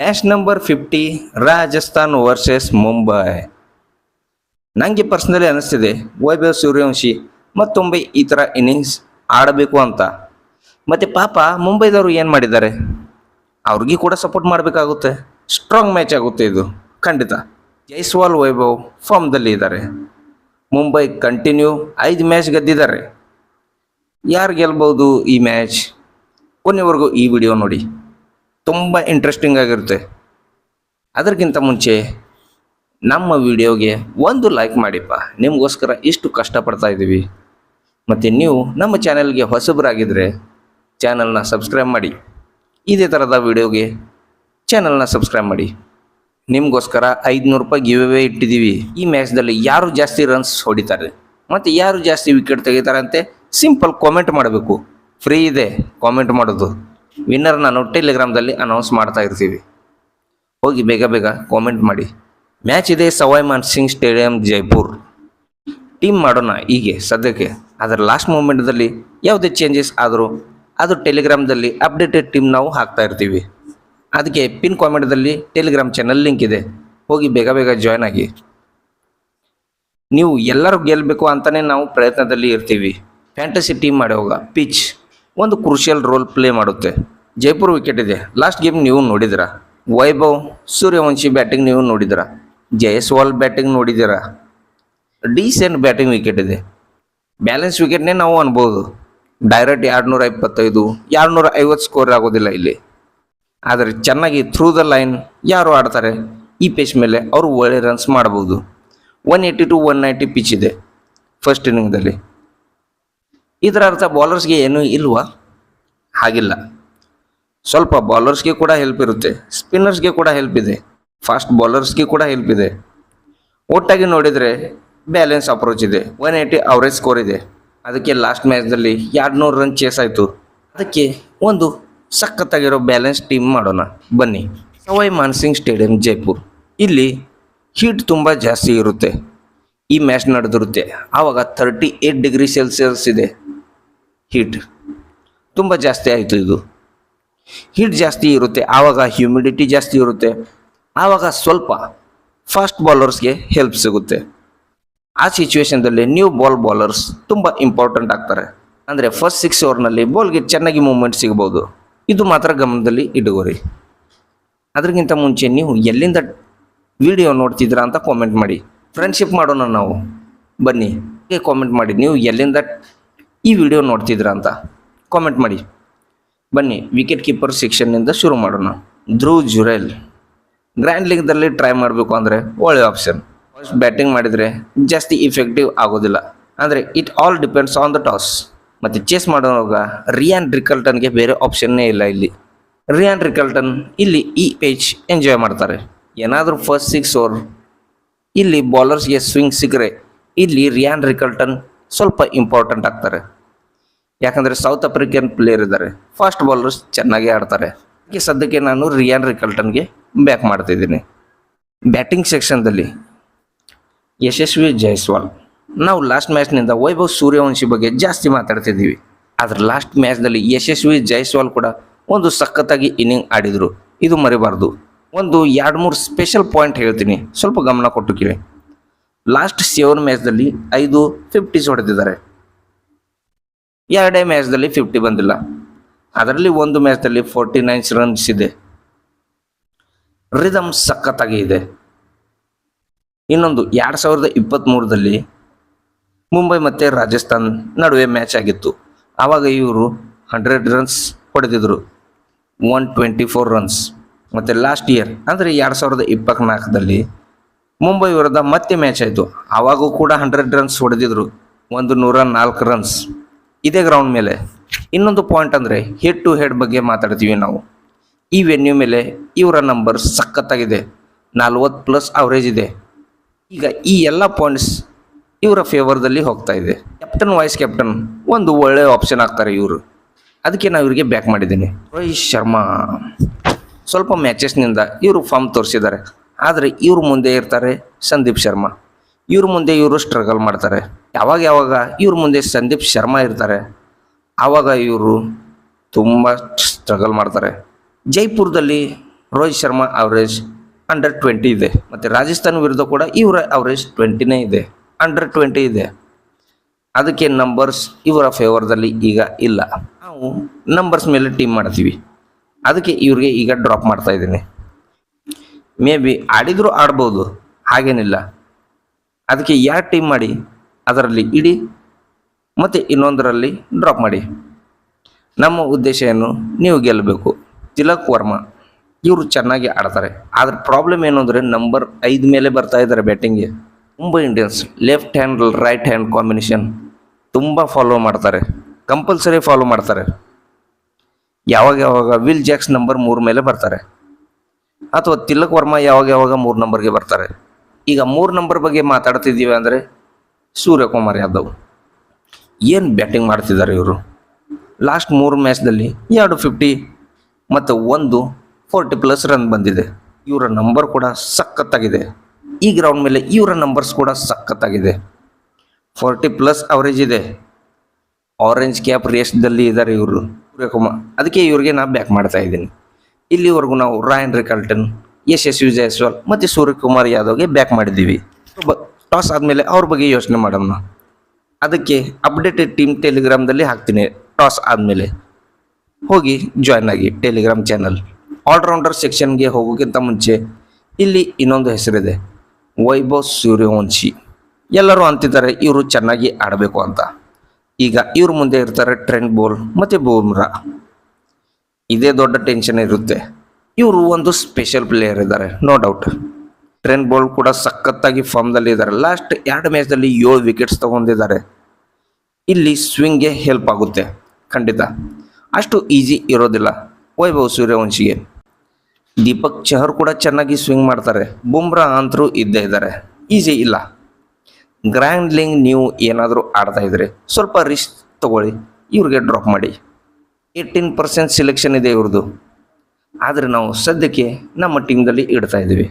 Match number 50 Rajasthan versus Mumbai. ನನಗೆ personally ಅನಿಸ್ತಿದೆ ವೈಭವ್ ಸೂರ್ಯವಂಶಿ ಮತ್ತೊಮ್ಮೆ ಈ ಥರ ಇನ್ನಿಂಗ್ಸ್ ಆಡಬೇಕು ಅಂತ. ಮತ್ತು ಪಾಪ ಮುಂಬೈದವರು ಏನು ಮಾಡಿದ್ದಾರೆ, ಅವ್ರಿಗೆ ಕೂಡ ಸಪೋರ್ಟ್ ಮಾಡಬೇಕಾಗುತ್ತೆ. ಸ್ಟ್ರಾಂಗ್ ಮ್ಯಾಚ್ ಆಗುತ್ತೆ ಇದು ಖಂಡಿತ. ಜೈಸ್ವಾಲ್ ವೈಭವ್ ಫಾರ್ಮ್ದಲ್ಲಿ ಇದ್ದಾರೆ. ಮುಂಬೈ ಕಂಟಿನ್ಯೂ 5 ಮ್ಯಾಚ್ ಗೆದ್ದಿದ್ದಾರೆ. ಯಾರು ಗೆಲ್ಬೋದು ಈ ಮ್ಯಾಚ್? ಕೊನೆವರೆಗೂ ಈ ವಿಡಿಯೋ ನೋಡಿ, ತುಂಬ ಇಂಟ್ರೆಸ್ಟಿಂಗ್ ಆಗಿರುತ್ತೆ. ಅದಕ್ಕಿಂತ ಮುಂಚೆ ನಮ್ಮ ವಿಡಿಯೋಗೆ ಒಂದು ಲೈಕ್ ಮಾಡಿಪ್ಪ, ನಿಮಗೋಸ್ಕರ ಇಷ್ಟು ಕಷ್ಟಪಡ್ತಾ ಇದ್ದೀವಿ. ಮತ್ತು ನೀವು ನಮ್ಮ ಚಾನಲ್ಗೆ ಹೊಸಬರಾಗಿದ್ದರೆ ಚಾನಲ್ನ ಸಬ್ಸ್ಕ್ರೈಬ್ ಮಾಡಿ. ಇದೇ ಥರದ ವಿಡಿಯೋಗೆ ಚಾನಲ್ನ ಸಬ್ಸ್ಕ್ರೈಬ್ ಮಾಡಿ. ನಿಮಗೋಸ್ಕರ 500 ರೂಪಾಯಿ ಗಿವ್ ಅವೇ ಇಟ್ಟಿದ್ದೀವಿ. ಈ ಮ್ಯಾಚ್ದಲ್ಲಿ ಯಾರು ಜಾಸ್ತಿ ರನ್ಸ್ ಹೊಡಿತಾರೆ ಮತ್ತು ಯಾರು ಜಾಸ್ತಿ ವಿಕೆಟ್ ತೆಗಿತಾರೆ ಅಂತೆ ಸಿಂಪಲ್ ಕಾಮೆಂಟ್ ಮಾಡಬೇಕು. ಫ್ರೀ ಇದೆ ಕಾಮೆಂಟ್ ಮಾಡೋದು. ವಿನ್ನರ್ ನಾನು ಟೆಲಿಗ್ರಾಮ್ದಲ್ಲಿ ಅನೌನ್ಸ್ ಮಾಡ್ತಾ ಇರ್ತೀವಿ. ಹೋಗಿ ಬೇಗ ಬೇಗ ಕಾಮೆಂಟ್ ಮಾಡಿ. ಮ್ಯಾಚ್ ಇದೆ ಸವಾಯ್ ಮಾನ್ಸಿಂಗ್ ಸ್ಟೇಡಿಯಂ ಜೈಪುರ್. ಟೀಮ್ ಮಾಡೋಣ ಹೀಗೆ ಸದ್ಯಕ್ಕೆ. ಅದರ ಲಾಸ್ಟ್ ಮೂಮೆಂಟ್ದಲ್ಲಿ ಯಾವುದೇ ಚೇಂಜಸ್ ಆದರೂ ಅದು ಟೆಲಿಗ್ರಾಮ್ದಲ್ಲಿ ಅಪ್ಡೇಟೆಡ್ ಟೀಮ್ ನಾವು ಹಾಕ್ತಾ ಇರ್ತೀವಿ. ಅದಕ್ಕೆ ಪಿನ್ ಕಾಮೆಂಟ್ದಲ್ಲಿ ಟೆಲಿಗ್ರಾಮ್ ಚಾನಲ್ ಲಿಂಕ್ ಇದೆ, ಹೋಗಿ ಬೇಗ ಬೇಗ ಜಾಯ್ನ್ ಆಗಿ. ನೀವು ಎಲ್ಲರೂ ಗೆಲ್ಲಬೇಕು ಅಂತಲೇ ನಾವು ಪ್ರಯತ್ನದಲ್ಲಿ ಇರ್ತೀವಿ. ಫ್ಯಾಂಟಸಿ ಟೀಮ್ ಮಾಡುವಾಗ ಪಿಚ್ ಒಂದು ಕ್ರೂಷಿಯಲ್ ರೋಲ್ ಪ್ಲೇ ಮಾಡುತ್ತೆ. ಜೈಪುರ್ ವಿಕೆಟ್ ಇದೆ. ಲಾಸ್ಟ್ ಗೇಮ್ ನೀವು ನೋಡಿದಿರಾ. ವೈಭವ್ ಸೂರ್ಯವಂಶಿ ಬ್ಯಾಟಿಂಗ್ ನೀವು ನೋಡಿದಿರಾ. ಜೈಸ್ವಾಲ್ ಬ್ಯಾಟಿಂಗ್ ನೋಡಿದ್ದೀರಾ. ಡೀಸೆಂಟ್ ಬ್ಯಾಟಿಂಗ್ ವಿಕೆಟ್ ಇದೆ. ಬ್ಯಾಲೆನ್ಸ್ ವಿಕೆಟ್ನೇ ನಾವು ಅನ್ಬೋದು. ಡೈರೆಕ್ಟ್ 225 250 ಸ್ಕೋರ್ ಆಗೋದಿಲ್ಲ ಇಲ್ಲಿ. ಆದರೆ ಚೆನ್ನಾಗಿ ಥ್ರೂ ದ ಲೈನ್ ಯಾರು ಆಡ್ತಾರೆ ಈ ಪಿಚ್ ಮೇಲೆ ಅವರು ಒಳ್ಳೆ ರನ್ಸ್ ಮಾಡ್ಬೋದು. 180 to 190 ಪಿಚ್ ಇದೆ ಫಸ್ಟ್ ಇನ್ನಿಂಗ್ದಲ್ಲಿ. ಇದರ ಅರ್ಥ ಬೌಲರ್ಸ್ಗೆ ಏನೂ ಇಲ್ವಾ? ಹಾಗಿಲ್ಲ. ಸ್ವಲ್ಪ ಬೌಲರ್ಸ್ಗೆ ಕೂಡ ಹೆಲ್ಪ್ ಇರುತ್ತೆ, ಸ್ಪಿನ್ನರ್ಸ್ಗೆ ಕೂಡ ಹೆಲ್ಪ್ ಇದೆ, ಫಾಸ್ಟ್ ಬೌಲರ್ಸ್ಗೆ ಕೂಡ ಹೆಲ್ಪ್ ಇದೆ. ಒಟ್ಟಾಗಿ ನೋಡಿದರೆ ಬ್ಯಾಲೆನ್ಸ್ ಅಪ್ರೋಚ್ ಇದೆ. 180 ಅವರೇಜ್ ಸ್ಕೋರ್ ಇದೆ. ಅದಕ್ಕೆ ಲಾಸ್ಟ್ ಮ್ಯಾಚ್ದಲ್ಲಿ 200 ರನ್ ಚೇಸ್ ಆಯಿತು. ಅದಕ್ಕೆ ಒಂದು ಸಖತ್ತಾಗಿರೋ ಬ್ಯಾಲೆನ್ಸ್ ಟೀಮ್ ಮಾಡೋಣ ಬನ್ನಿ. ಸವಾಯ್ ಮಾನ್ಸಿಂಗ್ ಸ್ಟೇಡಿಯಂ ಜೈಪುರ್. ಇಲ್ಲಿ ಹೀಟ್ ತುಂಬ ಜಾಸ್ತಿ ಇರುತ್ತೆ. ಈ ಮ್ಯಾಚ್ ನಡೆದಿರುತ್ತೆ ಆವಾಗ 38 ಡಿಗ್ರಿ ಸೆಲ್ಸಿಯಸ್ ಇದೆ. ಹೀಟ್ ತುಂಬ ಜಾಸ್ತಿ ಆಯಿತು. ಇದು ಹೀಟ್ ಜಾಸ್ತಿ ಇರುತ್ತೆ, ಆವಾಗ ಹ್ಯೂಮಿಡಿಟಿ ಜಾಸ್ತಿ ಇರುತ್ತೆ, ಆವಾಗ ಸ್ವಲ್ಪ ಫಾಸ್ಟ್ ಬೌಲರ್ಸ್ಗೆ ಹೆಲ್ಪ್ ಸಿಗುತ್ತೆ. ಆ ಸಿಚುವೇಶನ್ದಲ್ಲಿ ನ್ಯೂ ಬೌಲರ್ಸ್ ತುಂಬ ಇಂಪಾರ್ಟೆಂಟ್ ಆಗ್ತಾರೆ. ಅಂದರೆ ಫಸ್ಟ್ 6 ಓವರ್ನಲ್ಲಿ ಬಾಲ್ಗೆ ಚೆನ್ನಾಗಿ ಮೂವ್ಮೆಂಟ್ ಸಿಗ್ಬೋದು. ಇದು ಮಾತ್ರ ಗಮನದಲ್ಲಿ ಇಟ್ಕೋರಿ. ಅದಕ್ಕಿಂತ ಮುಂಚೆ ನೀವು ಎಲ್ಲಿಂದ ವಿಡಿಯೋ ನೋಡ್ತಿದ್ದೀರಾ ಅಂತ ಕಾಮೆಂಟ್ ಮಾಡಿ. ಫ್ರೆಂಡ್ಶಿಪ್ ಮಾಡೋಣ ನಾವು ಬನ್ನಿ. ಕಾಮೆಂಟ್ ಮಾಡಿ ನೀವು ಎಲ್ಲಿಂದ ಈ ವಿಡಿಯೋ ನೋಡ್ತಿದ್ದೀರಾ ಅಂತ ಕಾಮೆಂಟ್ ಮಾಡಿ. ಬನ್ನಿ ವಿಕೆಟ್ ಕೀಪರ್ ಸೆಕ್ಷನ್ನಿಂದ ಶುರು ಮಾಡೋಣ. ಧ್ರುವ್ ಜುರೇಲ್ ಗ್ರ್ಯಾಂಡ್ ಲೀಗ್ದಲ್ಲಿ ಟ್ರೈ ಮಾಡಬೇಕು ಅಂದರೆ ಒಳ್ಳೆ ಆಪ್ಷನ್. ಫಸ್ಟ್ ಬ್ಯಾಟಿಂಗ್ ಮಾಡಿದರೆ ಜಾಸ್ತಿ ಇಫೆಕ್ಟಿವ್ ಆಗೋದಿಲ್ಲ. ಅಂದರೆ it all depends on the toss. ಮತ್ತು ಚೇಸ್ ಮಾಡುವಾಗ ರಿಯಾನ್ ರಿಕಲ್ಟನ್ಗೆ ಬೇರೆ ಆಪ್ಷನ್ನೇ ಇಲ್ಲ ಇಲ್ಲಿ. ರಿಯಾನ್ ರಿಕಲ್ಟನ್ ಇಲ್ಲಿ ಈ ಪೇಜ್ ಎಂಜಾಯ್ ಮಾಡ್ತಾರೆ. ಏನಾದರೂ ಫಸ್ಟ್ 6 ಓವರ್ ಇಲ್ಲಿ ಬೌಲರ್ಸ್ಗೆ ಸ್ವಿಂಗ್ ಸಿಕ್ಕರೆ ಇಲ್ಲಿ ರಿಯಾನ್ ರಿಕಲ್ಟನ್ ಸ್ವಲ್ಪ ಇಂಪಾರ್ಟೆಂಟ್ ಆಗ್ತಾರೆ. ಯಾಕಂದರೆ ಸೌತ್ ಆಫ್ರಿಕನ್ ಪ್ಲೇಯರ್ ಇದ್ದಾರೆ, ಫಾಸ್ಟ್ ಬೌಲರ್ಸ್ ಚೆನ್ನಾಗಿ ಆಡ್ತಾರೆ. ಅದಕ್ಕೆ ಸದ್ಯಕ್ಕೆ ನಾನು ರಿಯಾನ್ ರಿಕಲ್ಟನ್ಗೆ ಬ್ಯಾಕ್ ಮಾಡ್ತಿದ್ದೀನಿ. ಬ್ಯಾಟಿಂಗ್ ಸೆಕ್ಷನ್ದಲ್ಲಿ ಯಶಸ್ವಿ ಜೈಸ್ವಾಲ್. ನಾವು ಲಾಸ್ಟ್ ಮ್ಯಾಚ್ನಿಂದ ವೈಭವ್ ಸೂರ್ಯವಂಶಿ ಬಗ್ಗೆ ಜಾಸ್ತಿ ಮಾತಾಡ್ತಿದ್ದೀವಿ. ಆದರೆ ಲಾಸ್ಟ್ ಮ್ಯಾಚ್ನಲ್ಲಿ ಯಶಸ್ವಿ ಜೈಸ್ವಾಲ್ ಕೂಡ ಒಂದು ಸಖತ್ತಾಗಿ ಇನ್ನಿಂಗ್ ಆಡಿದರು, ಇದು ಮರಿಬಾರ್ದು. ಒಂದು 2-3 ಸ್ಪೆಷಲ್ ಪಾಯಿಂಟ್ ಹೇಳ್ತೀನಿ, ಸ್ವಲ್ಪ ಗಮನ ಕೊಟ್ಟು ಕೇಳಿ. ಲಾಸ್ಟ್ 7 ಮ್ಯಾಚ್ದಲ್ಲಿ 5 50s ಹೊಡೆದಿದ್ದಾರೆ. 2 ಮ್ಯಾಚ್ದಲ್ಲಿ 50 ಬಂದಿಲ್ಲ. ಅದರಲ್ಲಿ ಒಂದು ಮ್ಯಾಚ್ದಲ್ಲಿ 49 ರನ್ಸ್ ಇದೆ. ರಿದಮ್ ಸಖತ್ತಾಗಿ ಇದೆ. ಇನ್ನೊಂದು 2023ರಲ್ಲಿ ಮುಂಬೈ ಮತ್ತು ರಾಜಸ್ಥಾನ್ ನಡುವೆ ಮ್ಯಾಚ್ ಆಗಿತ್ತು. ಆವಾಗ ಇವರು 100 ರನ್ಸ್ ಹೊಡೆದಿದ್ರು, 124 ರನ್ಸ್. ಮತ್ತು ಲಾಸ್ಟ್ ಇಯರ್ ಅಂದರೆ 2024ದಲ್ಲಿ ಮುಂಬೈ ವಿರುದ್ಧ ಮತ್ತೆ ಮ್ಯಾಚ್ ಆಯಿತು. ಆವಾಗೂ ಕೂಡ 100 ರನ್ಸ್ ಹೊಡೆದಿದ್ರು, 104 ರನ್ಸ್ ಇದೇ ಗ್ರೌಂಡ್ ಮೇಲೆ. ಇನ್ನೊಂದು ಪಾಯಿಂಟ್ ಅಂದರೆ ಹೆಡ್ ಟು ಹೆಡ್ ಬಗ್ಗೆ ಮಾತಾಡ್ತೀವಿ ನಾವು. ಈ ವೆನ್ಯೂ ಮೇಲೆ ಇವರ ನಂಬರ್ ಸಖತ್ತಾಗಿದೆ, 40+ ಅವರೇಜ್ ಇದೆ. ಈಗ ಈ ಎಲ್ಲ ಪಾಯಿಂಟ್ಸ್ ಇವರ ಫೇವರ್ದಲ್ಲಿ ಹೋಗ್ತಾ ಇದೆ. ಕ್ಯಾಪ್ಟನ್ ವೈಸ್ ಕ್ಯಾಪ್ಟನ್ ಒಂದು ಒಳ್ಳೆಯ ಆಪ್ಷನ್ ಆಗ್ತಾರೆ ಇವರು. ಅದಕ್ಕೆ ನಾವು ಇವರಿಗೆ ಬ್ಯಾಕ್ ಮಾಡಿದ್ದೀನಿ. ರೋಹಿತ್ ಶರ್ಮಾ ಸ್ವಲ್ಪ ಮ್ಯಾಚಸ್ನಿಂದ ಇವರು ಫಾರ್ಮ್ ತೋರಿಸಿದ್ದಾರೆ. ಆದರೆ ಇವ್ರ ಮುಂದೆ ಇರ್ತಾರೆ ಸಂದೀಪ್ ಶರ್ಮಾ. ಇವ್ರ ಮುಂದೆ ಇವರು ಸ್ಟ್ರಗಲ್ ಮಾಡ್ತಾರೆ. ಯಾವಾಗ ಇವ್ರ ಮುಂದೆ ಸಂದೀಪ್ ಶರ್ಮಾ ಇರ್ತಾರೆ ಆವಾಗ ಇವರು ತುಂಬ ಸ್ಟ್ರಗಲ್ ಮಾಡ್ತಾರೆ. ಜೈಪುರದಲ್ಲಿ ರೋಹಿತ್ ಶರ್ಮಾ ಅವರೇಜ್ ಅಂಡರ್ 20 ಇದೆ. ಮತ್ತು ರಾಜಸ್ಥಾನ್ ವಿರುದ್ಧ ಕೂಡ ಇವರ ಅವರೇಜ್ 20ನೇ ಇದೆ, ಅಂಡರ್ 20 ಇದೆ. ಅದಕ್ಕೆ ನಂಬರ್ಸ್ ಇವರ ಫೇವರ್ದಲ್ಲಿ ಈಗ ಇಲ್ಲ. ನಾವು ನಂಬರ್ಸ್ ಮೇಲೆ ಟೀಮ್ ಮಾಡ್ತೀವಿ, ಅದಕ್ಕೆ ಇವ್ರಿಗೆ ಈಗ ಡ್ರಾಪ್ ಮಾಡ್ತಾ ಇದ್ದೀನಿ. ಮೇ ಬಿ ಆಡಿದರೂ ಆಡ್ಬೋದು, ಹಾಗೇನಿಲ್ಲ. ಅದಕ್ಕೆ ಯಾರು ಟೀಮ್ ಮಾಡಿ ಅದರಲ್ಲಿ ಇಡಿ ಮತ್ತು ಇನ್ನೊಂದರಲ್ಲಿ ಡ್ರಾಪ್ ಮಾಡಿ. ನಮ್ಮ ಉದ್ದೇಶ ಏನು, ನೀವು ಗೆಲ್ಲಬೇಕು. ತಿಲಕ್ ವರ್ಮಾ ಇವರು ಚೆನ್ನಾಗಿ ಆಡ್ತಾರೆ, ಆದರೆ ಪ್ರಾಬ್ಲಮ್ ಏನು ಅಂದರೆ ನಂಬರ್ 5 ಮೇಲೆ ಬರ್ತಾ ಇದ್ದಾರೆ ಬ್ಯಾಟಿಂಗ್ಗೆ. Mumbai Indians left hand right hand combination ತುಂಬ ಫಾಲೋ ಮಾಡ್ತಾರೆ, ಕಂಪಲ್ಸರಿ ಫಾಲೋ ಮಾಡ್ತಾರೆ. ಯಾವಾಗ ಯಾವಾಗ ವಿಲ್ ಜಾಕ್ಸ್ ನಂಬರ್ 3 ಮೇಲೆ ಬರ್ತಾರೆ, ಅಥವಾ ತಿಲಕ್ ವರ್ಮಾ ಯಾವಾಗ ಯಾವಾಗ 3 ನಂಬರ್ಗೆ ಬರ್ತಾರೆ. ಈಗ 3 ನಂಬರ್ ಬಗ್ಗೆ ಮಾತಾಡ್ತಿದ್ದೀವಿ ಅಂದರೆ ಸೂರ್ಯಕುಮಾರ್ ಯಾದವ್ ಏನು ಬ್ಯಾಟಿಂಗ್ ಮಾಡ್ತಿದ್ದಾರೆ ಇವರು. ಲಾಸ್ಟ್ 3 ಮ್ಯಾಚ್ದಲ್ಲಿ 2 50 ಮತ್ತು 1 40+ ರನ್ ಬಂದಿದೆ. ಇವರ ನಂಬರ್ ಕೂಡ ಸಖತ್ತಾಗಿದೆ. ಈ ಗ್ರೌಂಡ್ ಮೇಲೆ ಇವರ ನಂಬರ್ಸ್ ಕೂಡ ಸಖತ್ತಾಗಿದೆ. 40+ ಅವರೇಜ್ ಇದೆ. ಆರೆಂಜ್ ಕ್ಯಾಪ್ ರೇಸ್ದಲ್ಲಿ ಇದ್ದಾರೆ ಇವರು ಸೂರ್ಯಕುಮಾರ್. ಅದಕ್ಕೆ ಇವ್ರಿಗೆ ನಾನು ಬ್ಯಾಕ್ ಮಾಡ್ತಾ ಇದ್ದೀನಿ. ಇಲ್ಲಿವರೆಗೂ ನಾವು ರಾಯನ್ ರಿಕಲ್ಟನ್, ಯಶಸ್ವಿ ಜೈಸ್ವಾಲ್ ಮತ್ತು ಸೂರ್ಯಕುಮಾರ್ ಯಾದವ್ಗೆ ಬ್ಯಾಕ್ ಮಾಡಿದ್ದೀವಿ. ಟಾಸ್ ಆದಮೇಲೆ ಅವ್ರ ಬಗ್ಗೆ ಯೋಚನೆ ಮಾಡೋಣ. ಅದಕ್ಕೆ ಅಪ್ಡೇಟೆಡ್ ಟೀಮ್ ಟೆಲಿಗ್ರಾಮ್ದಲ್ಲಿ ಹಾಕ್ತೀನಿ. ಟಾಸ್ ಆದಮೇಲೆ ಹೋಗಿ ಜಾಯ್ನ್ ಆಗಿ ಟೆಲಿಗ್ರಾಮ್ ಚಾನಲ್. ಆಲ್ರೌಂಡರ್ ಸೆಕ್ಷನ್ಗೆ ಹೋಗೋಕ್ಕಿಂತ ಮುಂಚೆ ಇಲ್ಲಿ ಇನ್ನೊಂದು ಹೆಸರಿದೆ, ವೈಭವ್ ಸೂರ್ಯವಂಶಿ. ಎಲ್ಲರೂ ಅಂತಿದ್ದಾರೆ ಇವರು ಚೆನ್ನಾಗಿ ಆಡಬೇಕು ಅಂತ. ಈಗ ಇವ್ರ ಮುಂದೆ ಇರ್ತಾರೆ ಟ್ರೆಂಟ್ ಬೋಲ್ಟ್ ಮತ್ತು ಬೂಮ್ರಾ. ಇದೇ ದೊಡ್ಡ ಟೆನ್ಷನ್ ಇರುತ್ತೆ. ಇವರು ಒಂದು ಸ್ಪೆಷಲ್ ಪ್ಲೇಯರ್ ಇದ್ದಾರೆ, ನೋ ಡೌಟ್. ಟ್ರೆಂಟ್ ಬೋಲ್ಟ್ ಕೂಡ ಸಖತ್ತಾಗಿ ಫಾರ್ಮ್ದಲ್ಲಿ ಇದ್ದಾರೆ. ಲಾಸ್ಟ್ 2 ಮ್ಯಾಚ್ದಲ್ಲಿ 7 ವಿಕೆಟ್ಸ್ ತಗೊಂಡಿದ್ದಾರೆ. ಇಲ್ಲಿ ಸ್ವಿಂಗ್ಗೆ ಹೆಲ್ಪ್ ಆಗುತ್ತೆ ಖಂಡಿತ. ಅಷ್ಟು ಈಸಿ ಇರೋದಿಲ್ಲ ವೈಭವ್ ಸೂರ್ಯವಂಶಿಗೆ. ದೀಪಕ್ ಚಹರ್ ಕೂಡ ಚೆನ್ನಾಗಿ ಸ್ವಿಂಗ್ ಮಾಡ್ತಾರೆ. ಬುಮ್ರಾ ಅಂತರೂ ಇದ್ದೇ ಇದ್ದಾರೆ, ಈಸಿ ಇಲ್ಲ. ಗ್ರ್ಯಾಂಡ್ಲಿಂಗ್ ನೀವು ಏನಾದರೂ ಆಡ್ತಾ ಇದ್ರೆ ಸ್ವಲ್ಪ ರಿಸ್ಕ್ ತಗೊಳ್ಳಿ, ಇವ್ರಿಗೆ ಡ್ರಾಪ್ ಮಾಡಿ. 18% ಸೆಲೆಕ್ಷನ್ ಇದೆ ಇವ್ರದ್ದು, ಆದರೆ ನಾವು ಸದ್ಯಕ್ಕೆ ನಮ್ಮ ಟೀಮ್ದಲ್ಲಿ ಇಡ್ತಾ ಇದ್ದೀವಿ.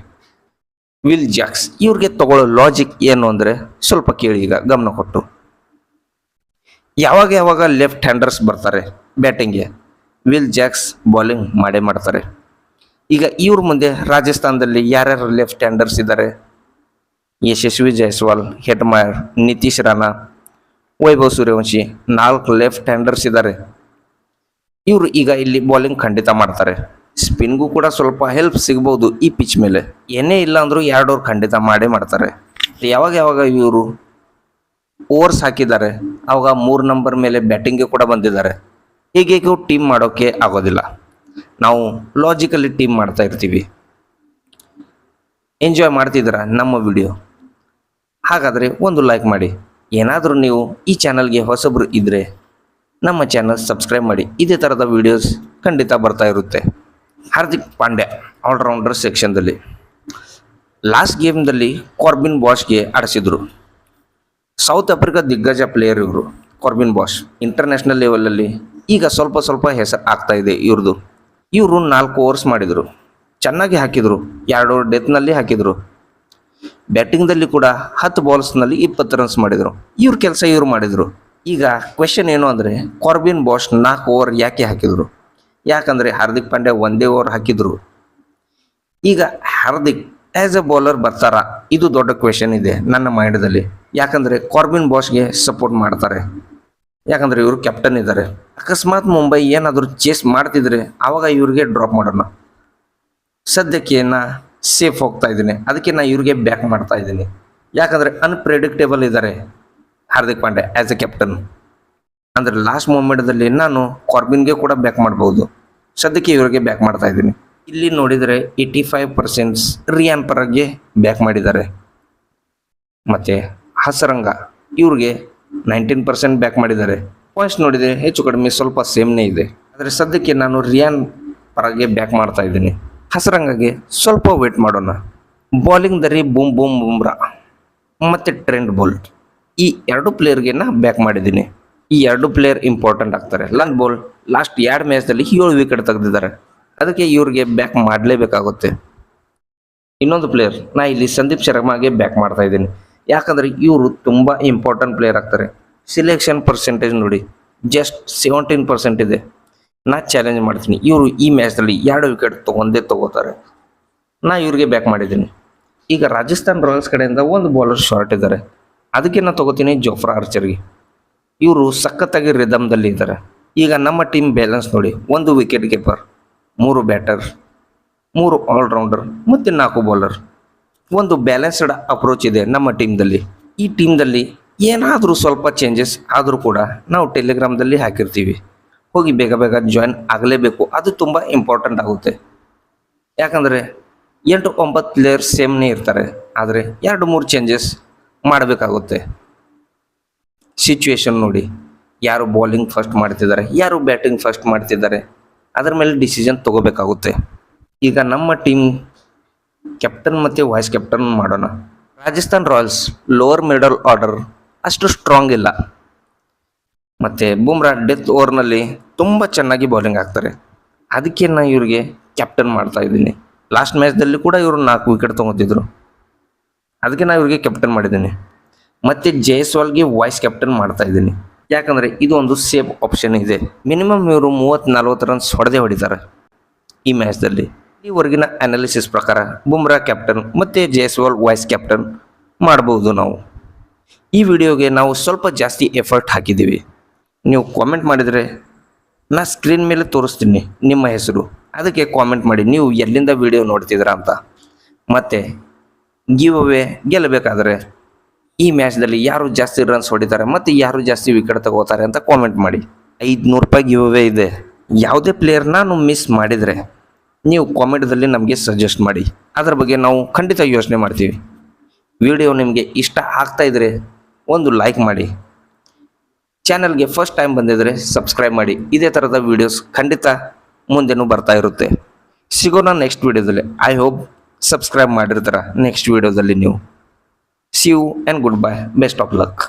ವಿಲ್ ಜಾಕ್ಸ್ ಇವ್ರಿಗೆ ತಗೊಳ್ಳೋ ಲಾಜಿಕ್ ಏನು ಅಂದರೆ ಸ್ವಲ್ಪ ಕೇಳಿ ಈಗ ಗಮನ ಕೊಟ್ಟು. ಯಾವಾಗ ಯಾವಾಗ ಲೆಫ್ಟ್ ಹ್ಯಾಂಡರ್ಸ್ ಬರ್ತಾರೆ ಬ್ಯಾಟಿಂಗ್ಗೆ, ವಿಲ್ ಜಾಕ್ಸ್ ಬೌಲಿಂಗ್ ಮಾಡೇ ಮಾಡ್ತಾರೆ. ಈಗ ಇವ್ರ ಮುಂದೆ ರಾಜಸ್ಥಾನದಲ್ಲಿ ಯಾರ್ಯಾರು ಲೆಫ್ಟ್ ಹ್ಯಾಂಡರ್ಸ್ ಇದ್ದಾರೆ, ಯಶಸ್ವಿ ಜೈಸ್ವಾಲ್, ಹೆಟ್ಮೈರ್, ನಿತೀಶ್ ರಾಣಾ, ವೈಭವ್ ಸೂರ್ಯವಂಶಿ, 4 ಲೆಫ್ಟ್ ಹ್ಯಾಂಡರ್ಸ್ ಇದ್ದಾರೆ. ಇವರು ಈಗ ಇಲ್ಲಿ ಬೌಲಿಂಗ್ ಖಂಡಿತ ಮಾಡ್ತಾರೆ. ಸ್ಪಿನ್ಗೂ ಕೂಡ ಸ್ವಲ್ಪ ಹೆಲ್ಪ್ ಸಿಗ್ಬೋದು ಈ ಪಿಚ್ ಮೇಲೆ. ಏನೇ ಇಲ್ಲ ಅಂದರೂ 2 ಓವರ್ ಖಂಡಿತ ಮಾಡೇ ಮಾಡ್ತಾರೆ. ಯಾವಾಗ ಯಾವಾಗ ಇವರು ಓವರ್ಸ್ ಹಾಕಿದ್ದಾರೆ ಅವಾಗ 3 ನಂಬರ್ ಮೇಲೆ ಬ್ಯಾಟಿಂಗ್ಗೆ ಕೂಡ ಬಂದಿದ್ದಾರೆ. ಹೀಗೆ ಟೀಮ್ ಮಾಡೋಕ್ಕೆ ಆಗೋದಿಲ್ಲ. ನಾವು ಲಾಜಿಕಲಿ ಟೀಮ್ ಮಾಡ್ತಾ ಇರ್ತೀವಿ. ಎಂಜಾಯ್ ಮಾಡ್ತಿದ್ದೀರಾ ನಮ್ಮ ವಿಡಿಯೋ? ಹಾಗಾದರೆ ಒಂದು ಲೈಕ್ ಮಾಡಿ. ಏನಾದರೂ ನೀವು ಈ ಚಾನಲ್ಗೆ ಹೊಸಬ್ರು ಇದ್ದರೆ ನಮ್ಮ ಚಾನಲ್ ಸಬ್ಸ್ಕ್ರೈಬ್ ಮಾಡಿ. ಇದೇ ಥರದ ವಿಡಿಯೋಸ್ ಖಂಡಿತ ಬರ್ತಾ ಇರುತ್ತೆ. ಹಾರ್ದಿಕ್ ಪಾಂಡ್ಯ ಆಲ್ರೌಂಡರ್ ಸೆಕ್ಷನ್ದಲ್ಲಿ ಲಾಸ್ಟ್ ಗೇಮ್ದಲ್ಲಿ ಕಾರ್ಬಿನ್ ಬಾಷ್ಗೆ ಆಡಿಸಿದ್ರು. ಸೌತ್ ಆಫ್ರಿಕಾ ದಿಗ್ಗಜ ಪ್ಲೇಯರ್ ಇವರು ಕಾರ್ಬಿನ್ ಬಾಷ್. ಇಂಟರ್ನ್ಯಾಷನಲ್ ಲೆವೆಲಲ್ಲಿ ಈಗ ಸ್ವಲ್ಪ ಸ್ವಲ್ಪ ಹೆಸರು ಆಗ್ತಾ ಇದೆ ಇವ್ರದ್ದು. ಇವರು 4 ಓವರ್ಸ್ ಮಾಡಿದರು, ಚೆನ್ನಾಗಿ ಹಾಕಿದರು. 2 ಓವರ್ ಡೆತ್ನಲ್ಲಿ ಹಾಕಿದರು. ಬ್ಯಾಟಿಂಗ್ದಲ್ಲಿ ಕೂಡ 10 ಬಾಲ್ಸ್ನಲ್ಲಿ 20 ರನ್ಸ್ ಮಾಡಿದರು. ಇವ್ರ ಕೆಲಸ ಇವರು ಮಾಡಿದರು. ಈಗ ಕ್ವೆಶನ್ ಏನು ಅಂದರೆ ಕಾರ್ಬಿನ್ ಬಾಷ್ 4 ಓವರ್ ಯಾಕೆ ಹಾಕಿದರು? ಯಾಕಂದರೆ ಹಾರ್ದಿಕ್ ಪಾಂಡ್ಯ 1 ಓವರ್ ಹಾಕಿದರು. ಈಗ ಹಾರ್ದಿಕ್ ಆ್ಯಸ್ ಎ ಬೌಲರ್ ಬರ್ತಾರಾ? ಇದು ದೊಡ್ಡ ಕ್ವೆಶನ್ ಇದೆ ನನ್ನ ಮೈಂಡಲ್ಲಿ. ಯಾಕಂದರೆ ಕಾರ್ಬಿನ್ ಬಾಷ್ಗೆ ಸಪೋರ್ಟ್ ಮಾಡ್ತಾರೆ, ಯಾಕಂದರೆ ಇವರು ಕ್ಯಾಪ್ಟನ್ ಇದ್ದಾರೆ. ಅಕಸ್ಮಾತ್ ಮುಂಬೈ ಏನಾದರೂ ಚೇಸ್ ಮಾಡ್ತಿದ್ರೆ ಆವಾಗ ಇವ್ರಿಗೆ ಡ್ರಾಪ್ ಮಾಡೋಣ. ಸದ್ಯಕ್ಕೆ ನಾ ಸೇಫ್ ಹೋಗ್ತಾ ಇದ್ದೀನಿ, ಅದಕ್ಕೆ ನಾ ಇವ್ರಿಗೆ ಬ್ಯಾಕ್ ಮಾಡ್ತಾ ಇದ್ದೀನಿ. ಯಾಕಂದರೆ ಅನ್ಪ್ರೆಡಿಕ್ಟೇಬಲ್ ಇದ್ದಾರೆ Hardik Pandya as A captain. ಅಂದರೆ ಲಾಸ್ಟ್ ಮೂಮೆಂಟ್ದಲ್ಲಿ ನಾನು ಕಾರ್ಬಿನ್ಗೆ ಕೂಡ ಬ್ಯಾಕ್ ಮಾಡ್ಬೋದು. ಸದ್ಯಕ್ಕೆ ಇವ್ರಿಗೆ ಬ್ಯಾಕ್ ಮಾಡ್ತಾ ಇದ್ದೀನಿ. ಇಲ್ಲಿ ನೋಡಿದರೆ 85% ರಿಯಾನ್ ಪರಾಗ್ಗೆ ಬ್ಯಾಕ್ ಮಾಡಿದ್ದಾರೆ. ಮತ್ತು ಹಸರಂಗ ಇವ್ರಿಗೆ 19% ಬ್ಯಾಕ್ ಮಾಡಿದ್ದಾರೆ. ಪಾಯಿಂಟ್ಸ್ ನೋಡಿದರೆ ಹೆಚ್ಚು ಕಡಿಮೆ ಸ್ವಲ್ಪ ಸೇಮ್ನೇ ಇದೆ. ಆದರೆ ಸದ್ಯಕ್ಕೆ ನಾನು ರಿಯಾನ್ ಪರಾಗ್ಗೆ ಬ್ಯಾಕ್ ಮಾಡ್ತಾ ಇದ್ದೀನಿ. ಹಸರಂಗಗೆ ಸ್ವಲ್ಪ ವೇಟ್ ಮಾಡೋಣ. ಬೌಲಿಂಗ್ದಲ್ಲಿ ಬೂಮ್ರಾ ಮತ್ತು ಟ್ರೆಂಟ್ ಬೋಲ್ಟ್, ಈ 2 ಪ್ಲೇಯರ್ಗೆ ನಾ ಬ್ಯಾಕ್ ಮಾಡಿದ್ದೀನಿ. ಈ 2 ಪ್ಲೇಯರ್ ಇಂಪಾರ್ಟೆಂಟ್ ಆಗ್ತಾರೆ. ಲಂಗ್ ಬೋಲ್ಟ್ ಲಾಸ್ಟ್ 2 ಮ್ಯಾಚ್ದಲ್ಲಿ 7 ವಿಕೆಟ್ ತೆಗೆದಿದ್ದಾರೆ. ಅದಕ್ಕೆ ಇವ್ರಿಗೆ ಬ್ಯಾಕ್ ಮಾಡಲೇಬೇಕಾಗುತ್ತೆ. ಇನ್ನೊಂದು ಪ್ಲೇಯರ್ ನಾ ಇಲ್ಲಿ ಸಂದೀಪ್ ಶರ್ಮಾಗೆ ಬ್ಯಾಕ್ ಮಾಡ್ತಾ ಇದ್ದೀನಿ. ಯಾಕಂದರೆ ಇವರು ತುಂಬ ಇಂಪಾರ್ಟೆಂಟ್ ಪ್ಲೇಯರ್ ಆಗ್ತಾರೆ. ಸಿಲೆಕ್ಷನ್ ಪರ್ಸೆಂಟೇಜ್ ನೋಡಿ ಜಸ್ಟ್ 17% ಇದೆ. ನಾ ಚಾಲೆಂಜ್ ಮಾಡ್ತೀನಿ, ಇವರು ಈ ಮ್ಯಾಚ್ದಲ್ಲಿ 2 ವಿಕೆಟ್ ತಗೋತಾರೆ. ನಾ ಇವ್ರಿಗೆ ಬ್ಯಾಕ್ ಮಾಡಿದ್ದೀನಿ. ಈಗ ರಾಜಸ್ಥಾನ್ ರಾಯಲ್ಸ್ ಕಡೆಯಿಂದ ಒಂದು ಬೌಲರ್ ಶಾರ್ಟ್ ಇದ್ದಾರೆ, ಅದಕ್ಕೆ ನಾನು ತಗೋತೀನಿ ಜೋಫ್ರಾ ಆರ್ಚರ್ಗೆ. ಇವರು ಸಖತ್ತಾಗಿ ರಿದಮ್ದಲ್ಲಿ ಇದ್ದಾರೆ. ಈಗ ನಮ್ಮ ಟೀಮ್ ಬ್ಯಾಲೆನ್ಸ್ ನೋಡಿ, 1 ವಿಕೆಟ್ ಕೀಪರ್, 3 ಬ್ಯಾಟರ್, 3 ಆಲ್ರೌಂಡರ್ ಮತ್ತು 4 ಬೌಲರ್. ಒಂದು ಬ್ಯಾಲೆನ್ಸ್ಡ್ ಅಪ್ರೋಚ್ ಇದೆ ನಮ್ಮ ಟೀಮ್ದಲ್ಲಿ. ಈ ಟೀಮ್ದಲ್ಲಿ ಏನಾದರೂ ಸ್ವಲ್ಪ ಚೇಂಜಸ್ ಆದರೂ ಕೂಡ ನಾವು ಟೆಲಿಗ್ರಾಮ್ದಲ್ಲಿ ಹಾಕಿರ್ತೀವಿ, ಹೋಗಿ ಬೇಗ ಬೇಗ ಜಾಯಿನ್ ಆಗಲೇಬೇಕು. ಅದು ತುಂಬ ಇಂಪಾರ್ಟೆಂಟ್ ಆಗುತ್ತೆ. ಯಾಕಂದರೆ 8-9 ಪ್ಲೇಯರ್ಸ್ ಸೇಮ್ನೇ ಇರ್ತಾರೆ, ಆದರೆ 2-3 ಚೇಂಜಸ್ ಮಾಡಬೇಕಾಗುತ್ತೆ. ಸಿಚುವೇಶನ್ ನೋಡಿ, ಯಾರು ಬೌಲಿಂಗ್ ಫಸ್ಟ್ ಮಾಡ್ತಿದ್ದಾರೆ, ಯಾರು ಬ್ಯಾಟಿಂಗ್ ಫಸ್ಟ್ ಮಾಡ್ತಿದ್ದಾರೆ, ಅದರ ಮೇಲೆ ಡಿಸಿಷನ್ ತಗೋಬೇಕಾಗುತ್ತೆ. ಈಗ ನಮ್ಮ ಟೀಮ್ ಕ್ಯಾಪ್ಟನ್ ಮತ್ತು ವೈಸ್ ಕ್ಯಾಪ್ಟನ್ ಮಾಡೋಣ. Rajasthan Royals lower middle order ಅಷ್ಟು ಸ್ಟ್ರಾಂಗ್ ಇಲ್ಲ, ಮತ್ತು ಬುಮ್ರಾ ಡೆತ್ ಓವರ್ನಲ್ಲಿ ತುಂಬ ಚೆನ್ನಾಗಿ ಬೌಲಿಂಗ್ ಆಗ್ತಾರೆ. ಅದಕ್ಕೆ ನಾನು ಇವ್ರಿಗೆ ಕ್ಯಾಪ್ಟನ್ ಮಾಡ್ತಾ ಇದ್ದೀನಿ. ಲಾಸ್ಟ್ ಮ್ಯಾಚ್ದಲ್ಲಿ ಕೂಡ ಇವರು 4 ವಿಕೆಟ್ ತೊಗೊತಿದ್ರು, ಅದಕ್ಕೆ ನಾನು ಇವ್ರಿಗೆ ಕ್ಯಾಪ್ಟನ್ ಮಾಡಿದ್ದೀನಿ. ಮತ್ತು ಜೈಸ್ವಾಲ್ಗೆ ವಾಯ್ಸ್ ಕ್ಯಾಪ್ಟನ್ ಮಾಡ್ತಾ ಇದ್ದೀನಿ, ಯಾಕಂದರೆ ಇದು ಒಂದು ಸೇಫ್ ಆಪ್ಷನ್ ಇದೆ. ಮಿನಿಮಮ್ ಇವರು 30-40 ರನ್ಸ್ ಹೊಡಿತಾರೆ ಈ ಮ್ಯಾಚ್ದಲ್ಲಿ. ಈವರೆಗಿನ ಅನಾಲಿಸಿಸ್ ಪ್ರಕಾರ ಬುಮ್ರಾ ಕ್ಯಾಪ್ಟನ್ ಮತ್ತು ಜೈಸ್ವಾಲ್ ವಾಯ್ಸ್ ಕ್ಯಾಪ್ಟನ್ ಮಾಡ್ಬೋದು ನಾವು. ಈ ವಿಡಿಯೋಗೆ ನಾವು ಸ್ವಲ್ಪ ಜಾಸ್ತಿ ಎಫರ್ಟ್ ಹಾಕಿದ್ದೀವಿ. ನೀವು ಕಾಮೆಂಟ್ ಮಾಡಿದರೆ ನಾ ಸ್ಕ್ರೀನ್ ಮೇಲೆ ತೋರಿಸ್ತೀನಿ ನಿಮ್ಮ ಹೆಸರು, ಅದಕ್ಕೆ ಕಾಮೆಂಟ್ ಮಾಡಿ ನೀವು ಎಲ್ಲಿಂದ ವಿಡಿಯೋ ನೋಡ್ತಿದ್ದೀರಾ ಅಂತ. ಮತ್ತು ಗಿವ್ ಅವೇ ಗೆಲ್ಲಬೇಕಾದ್ರೆ ಈ ಮ್ಯಾಚ್ದಲ್ಲಿ ಯಾರು ಜಾಸ್ತಿ ರನ್ಸ್ ಹೊಡಿತಾರೆ ಮತ್ತು ಯಾರು ಜಾಸ್ತಿ ವಿಕೆಟ್ ತಗೋತಾರೆ ಅಂತ ಕಾಮೆಂಟ್ ಮಾಡಿ. 500 ರೂಪಾಯಿ ಗಿವ್ ಅವೇ ಇದೆ. ಯಾವುದೇ ಪ್ಲೇಯರ್ ನಾನು ಮಿಸ್ ಮಾಡಿದರೆ ನೀವು ಕಾಮೆಂಟ್ದಲ್ಲಿ ನಮಗೆ ಸಜೆಸ್ಟ್ ಮಾಡಿ, ಅದರ ಬಗ್ಗೆ ನಾವು ಖಂಡಿತ ಯೋಚನೆ ಮಾಡ್ತೀವಿ. ವಿಡಿಯೋ ನಿಮಗೆ ಇಷ್ಟ ಆಗ್ತಾ ಇದ್ದರೆ ಒಂದು ಲೈಕ್ ಮಾಡಿ, ಚಾನಲ್ಗೆ ಫಸ್ಟ್ ಟೈಮ್ ಬಂದಿದ್ದರೆ ಸಬ್ಸ್ಕ್ರೈಬ್ ಮಾಡಿ. ಇದೇ ಥರದ ವೀಡಿಯೋಸ್ ಖಂಡಿತ ಮುಂದೆನೂ ಬರ್ತಾ ಇರುತ್ತೆ. ಸಿಗೋಣ ನೆಕ್ಸ್ಟ್ ವೀಡಿಯೋದಲ್ಲಿ. ಐ ಹೋಪ್ ಸಬ್ಸ್ಕ್ರೈಬ್ ಮಾಡಿರ್ತೀರ ನೆಕ್ಸ್ಟ್ ವೀಡಿಯೋದಲ್ಲಿ ನೀವು. See you and goodbye, best of luck.